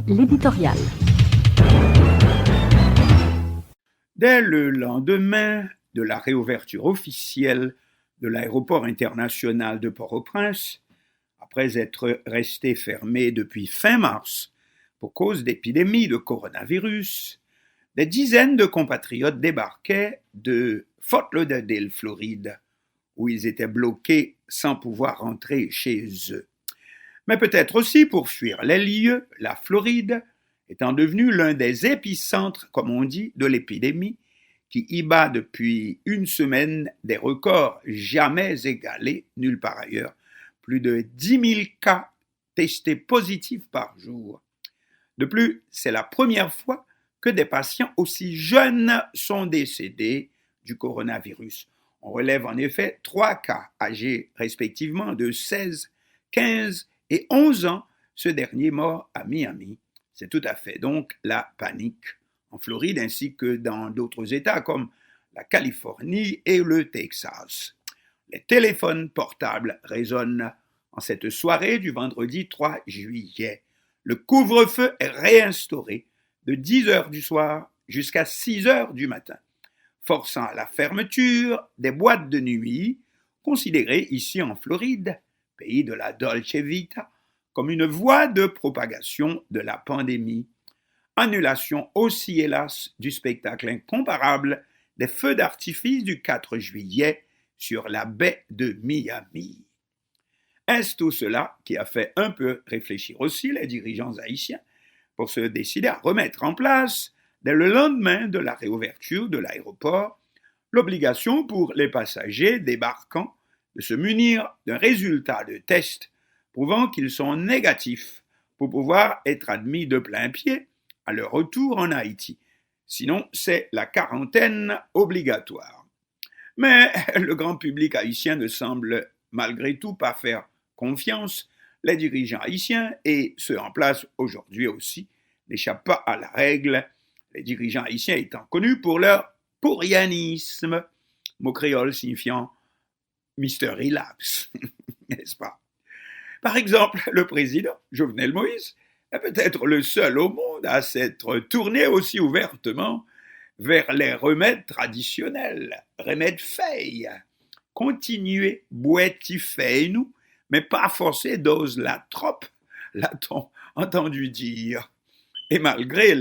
L'éditorial. Dès le lendemain de la réouverture officielle de l'aéroport international de Port-au-Prince, après être resté fermé depuis fin mars pour cause d'épidémie de coronavirus, des dizaines de compatriotes débarquaient de Fort Lauderdale, Floride, où ils étaient bloqués sans pouvoir rentrer chez eux. Mais peut-être aussi pour fuir les lieux, la Floride étant devenue l'un des épicentres, comme on dit, de l'épidémie, qui y bat depuis une semaine des records jamais égalés nulle part ailleurs. Plus de 10 000 cas testés positifs par jour. De plus, c'est la première fois que des patients aussi jeunes sont décédés du coronavirus. On relève en effet 3 cas âgés respectivement de 16, 15 et 11 ans, ce dernier mort à Miami. C'est tout à fait donc la panique en Floride ainsi que dans d'autres États comme la Californie et le Texas. Les téléphones portables résonnent en cette soirée du vendredi 3 juillet. Le couvre-feu est réinstauré de 10 heures du soir jusqu'à 6 heures du matin, forçant à la fermeture des boîtes de nuit, considérées ici en Floride, pays de la Dolce Vita, comme une voie de propagation de la pandémie. Annulation aussi, hélas, du spectacle incomparable des feux d'artifice du 4 juillet sur la baie de Miami. Est-ce tout cela qui a fait un peu réfléchir aussi les dirigeants haïtiens pour se décider à remettre en place, dès le lendemain de la réouverture de l'aéroport, l'obligation pour les passagers débarquant de se munir d'un résultat de test prouvant qu'ils sont négatifs pour pouvoir être admis de plein pied à leur retour en Haïti. Sinon, c'est la quarantaine obligatoire. Mais le grand public haïtien ne semble malgré tout pas faire confiance. Les dirigeants haïtiens, et ceux en place aujourd'hui aussi, n'échappent pas à la règle, les dirigeants haïtiens étant connus pour leur pourrianisme, mot créole signifiant Mister Relax, n'est-ce pas? Par exemple, le président Jovenel Moïse est peut-être le seul au monde à s'être tourné aussi ouvertement vers les remèdes traditionnels, remèdes faits. Continuez, boiti fait nous, mais pas forcer dose la trop, l'a-t-on entendu dire. Et malgré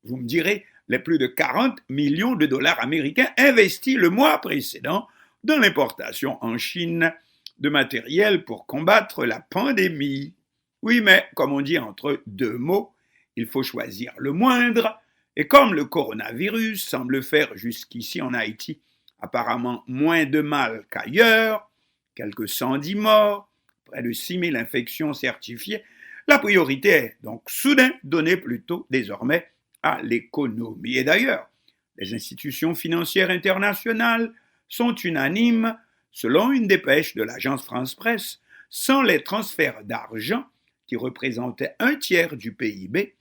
vous me direz, les plus de 40 millions de dollars américains investis le mois précédent dans l'importation en Chine de matériel pour combattre la pandémie. Oui, mais comme on dit entre deux mots, il faut choisir le moindre, et comme le coronavirus semble faire jusqu'ici en Haïti apparemment moins de mal qu'ailleurs, quelques 110 morts, près de 6 000 infections certifiées, la priorité est donc soudain donnée plutôt désormais à l'économie. Et d'ailleurs, les institutions financières internationales sont unanimes, selon une dépêche de l'agence France-Presse, sans les transferts d'argent qui représentaient un tiers du PIB,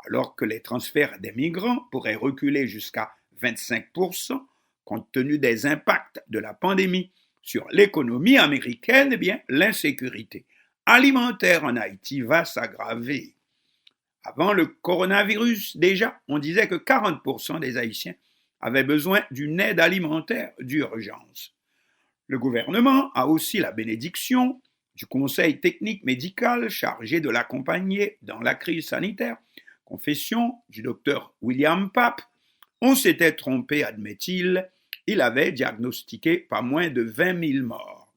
alors que les transferts des migrants pourraient reculer jusqu'à 25%, compte tenu des impacts de la pandémie sur l'économie américaine, eh bien, l'insécurité alimentaire en Haïti va s'aggraver. Avant le coronavirus, déjà, on disait que 40% des Haïtiens avaient besoin d'une aide alimentaire d'urgence. Le gouvernement a aussi la bénédiction du Conseil technique médical chargé de l'accompagner dans la crise sanitaire, confession du docteur William Pape. On s'était trompé, admet-il, il avait diagnostiqué pas moins de 20 000 morts.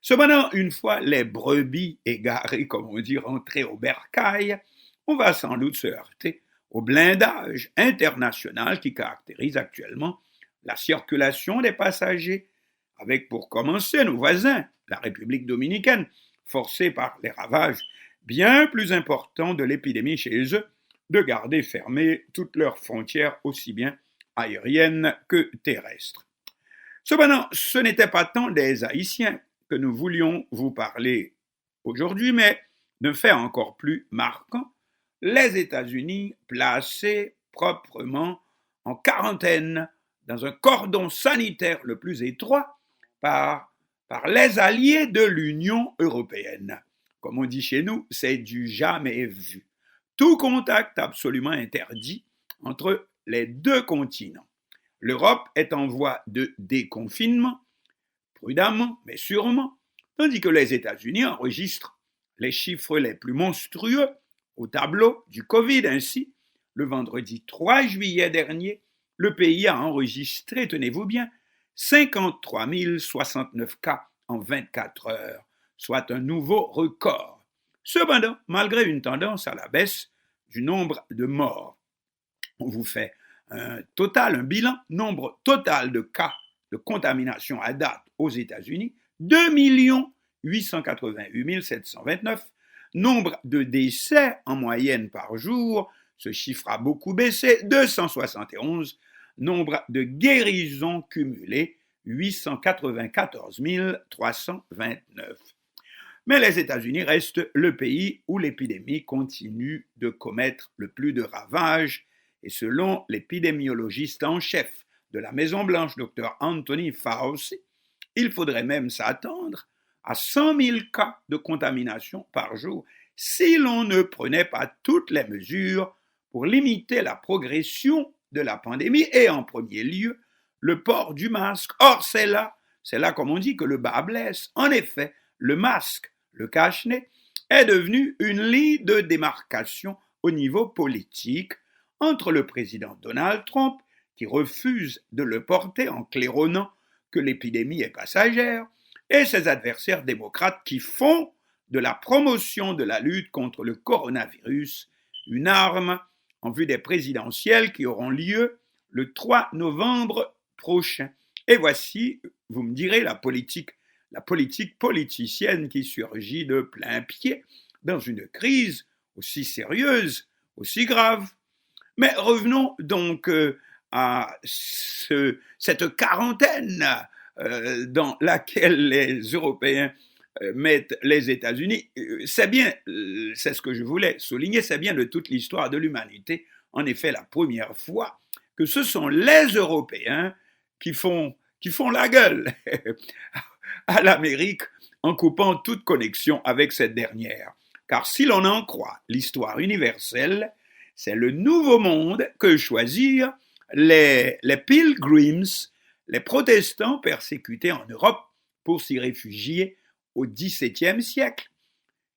Cependant, une fois les brebis égarées, comme on dit, rentrées au bercail, on va sans doute se heurter au blindage international qui caractérise actuellement la circulation des passagers, avec pour commencer nos voisins, la République dominicaine, forcée par les ravages bien plus importants de l'épidémie chez eux, de garder fermées toutes leurs frontières aussi bien aériennes que terrestres. Cependant, ce n'était pas tant des Haïtiens que nous voulions vous parler aujourd'hui, mais d'un fait encore plus marquant, les États-Unis placés proprement en quarantaine dans un cordon sanitaire le plus étroit par les alliés de l'Union européenne. Comme on dit chez nous, c'est du jamais vu. tout contact absolument interdit entre les deux continents. L'Europe est en voie de déconfinement, prudemment mais sûrement, tandis que les États-Unis enregistrent les chiffres les plus monstrueux au tableau du Covid. Ainsi, le vendredi 3 juillet dernier, le pays a enregistré, tenez-vous bien, 53 069 cas en 24 heures, soit un nouveau record. Cependant, malgré une tendance à la baisse du nombre de morts, on vous fait un bilan, nombre total de cas de contamination à date aux États-Unis, 2 888 729. Nombre de décès en moyenne par jour, ce chiffre a beaucoup baissé, 271. Nombre de guérisons cumulées, 894 329. Mais les États-Unis restent le pays où l'épidémie continue de commettre le plus de ravages, et selon l'épidémiologiste en chef de la Maison-Blanche, Dr. Anthony Fauci, il faudrait même s'attendre à 100 000 cas de contamination par jour si l'on ne prenait pas toutes les mesures pour limiter la progression de la pandémie et en premier lieu le port du masque. Or, c'est là, comme on dit, que le bât blesse. En effet, le masque, le cache-nez, est devenu une ligne de démarcation au niveau politique entre le président Donald Trump, qui refuse de le porter en claironnant que l'épidémie est passagère, et ses adversaires démocrates qui font de la promotion de la lutte contre le coronavirus une arme en vue des présidentielles qui auront lieu le 3 novembre prochain. Et voici, vous me direz, la politique politicienne qui surgit de plein pied dans une crise aussi sérieuse, aussi grave. Mais revenons donc à cette quarantaine dans laquelle les Européens mettent les États-Unis. C'est ce que je voulais souligner, c'est bien de toute l'histoire de l'humanité, en effet, la première fois que ce sont les Européens qui font la gueule à l'Amérique en coupant toute connexion avec cette dernière. Car si l'on en croit l'histoire universelle, c'est le nouveau monde que choisirent les Pilgrims, les protestants persécutés en Europe pour s'y réfugier au XVIIe siècle,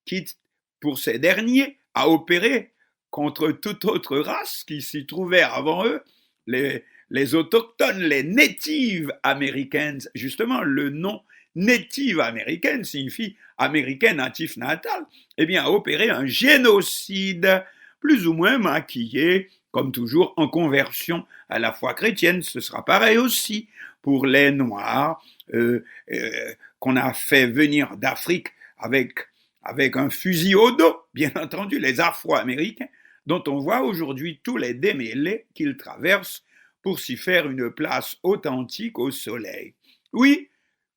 quitte pour ces derniers à opérer contre toute autre race qui s'y trouvait avant eux, les autochtones, les Native Americans. Justement, le nom Native American signifie américain natif natal. Eh bien, à opérer un génocide plus ou moins maquillé, comme toujours en conversion à la foi chrétienne. Ce sera pareil aussi pour les Noirs qu'on a fait venir d'Afrique avec un fusil au dos, bien entendu, les Afro-Américains, dont on voit aujourd'hui tous les démêlés qu'ils traversent pour s'y faire une place authentique au soleil. Oui,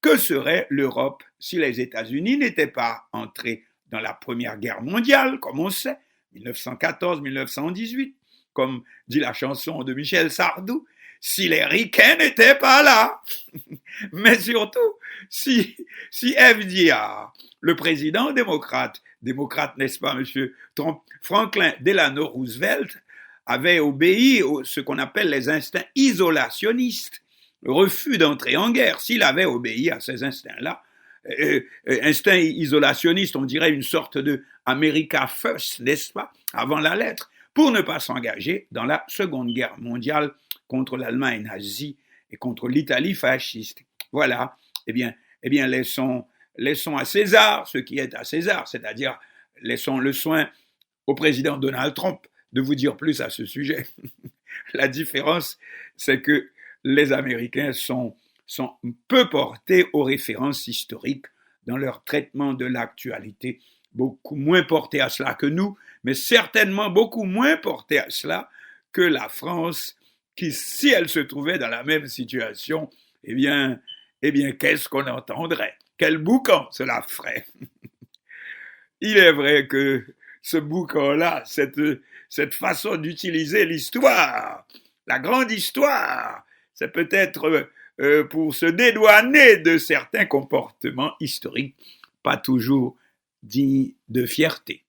que serait l'Europe si les États-Unis n'étaient pas entrés dans la Première Guerre mondiale, comme on sait, 1914-1918, comme dit la chanson de Michel Sardou, si les ricains n'étaient pas là. Mais surtout, si FDR, le président démocrate, n'est-ce pas, monsieur Franklin Delano Roosevelt, avait obéi à ce qu'on appelle les instincts isolationnistes, le refus d'entrer en guerre, s'il avait obéi à ces instincts-là, instinct isolationniste, on dirait une sorte de America First, n'est-ce pas, avant la lettre, pour ne pas s'engager dans la Seconde Guerre mondiale contre l'Allemagne nazie et contre l'Italie fasciste. Voilà, eh bien laissons à César ce qui est à César, c'est-à-dire laissons le soin au président Donald Trump de vous dire plus à ce sujet. La différence, c'est que les Américains sont peu portés aux références historiques dans leur traitement de l'actualité, beaucoup moins portés à cela que nous, mais certainement beaucoup moins portés à cela que la France, qui, si elle se trouvait dans la même situation, eh bien qu'est-ce qu'on entendrait? Quel boucan cela ferait? Il est vrai que ce boucan-là, cette façon d'utiliser l'histoire, la grande histoire, c'est peut-être pour se dédouaner de certains comportements historiques pas toujours dignes de fierté.